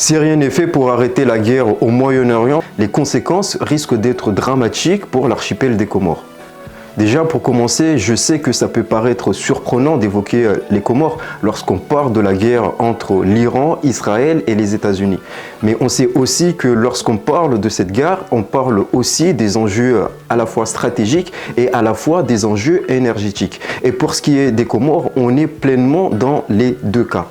Si rien n'est fait pour arrêter la guerre au Moyen-Orient, les conséquences risquent d'être dramatiques pour l'archipel des Comores. Déjà, pour commencer, je sais que ça peut paraître surprenant d'évoquer les Comores lorsqu'on parle de la guerre entre l'Iran, Israël et les États-Unis. Mais on sait aussi que lorsqu'on parle de cette guerre, on parle aussi des enjeux à la fois stratégiques et à la fois des enjeux énergétiques. Et pour ce qui est des Comores, on est pleinement dans les deux cas.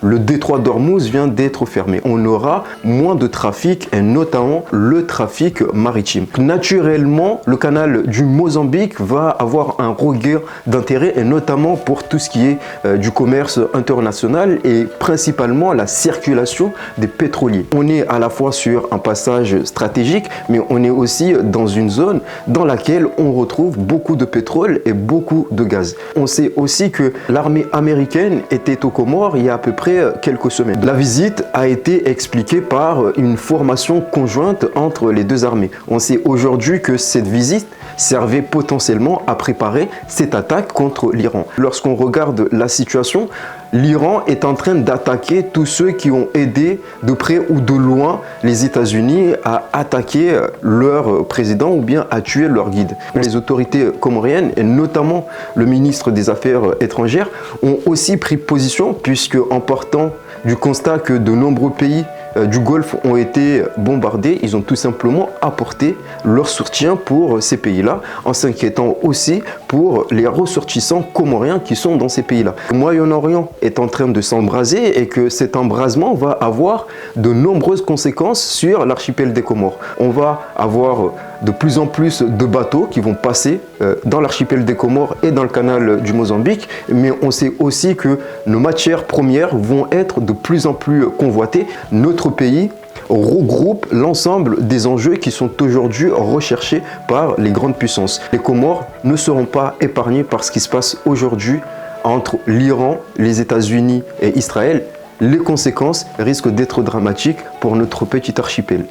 Le détroit d'Ormuz vient d'être fermé. On aura moins de trafic et notamment le trafic maritime. Naturellement, le canal du Mozambique va avoir un regain d'intérêt et notamment pour tout ce qui est du commerce international et principalement la circulation des pétroliers. On est à la fois sur un passage stratégique, mais on est aussi dans une zone dans laquelle on retrouve beaucoup de pétrole et beaucoup de gaz. On sait aussi que l'armée américaine était aux Comores il y a à peu près quelques semaines. La visite a été expliquée par une formation conjointe entre les deux armées. On sait aujourd'hui que cette visite servait potentiellement à préparer cette attaque contre l'Iran. Lorsqu'on regarde la situation, l'Iran est en train d'attaquer tous ceux qui ont aidé de près ou de loin les États-Unis à attaquer leur président ou bien à tuer leur guide. Les autorités comoriennes et notamment le ministre des Affaires étrangères ont aussi pris position puisque en partant du constat que de nombreux pays du Golfe ont été bombardés, ils ont tout simplement apporté leur soutien pour ces pays-là, en s'inquiétant aussi pour les ressortissants comoriens qui sont dans ces pays-là. Le Moyen-Orient est en train de s'embraser et que cet embrasement va avoir de nombreuses conséquences sur l'archipel des Comores. On va avoir de plus en plus de bateaux qui vont passer dans l'archipel des Comores et dans le canal du Mozambique, mais on sait aussi que nos matières premières vont être de plus en plus convoitées. Notre pays regroupe l'ensemble des enjeux qui sont aujourd'hui recherchés par les grandes puissances. Les Comores ne seront pas épargnés par ce qui se passe aujourd'hui entre l'Iran, les États-Unis et Israël. Les conséquences risquent d'être dramatiques pour notre petit archipel.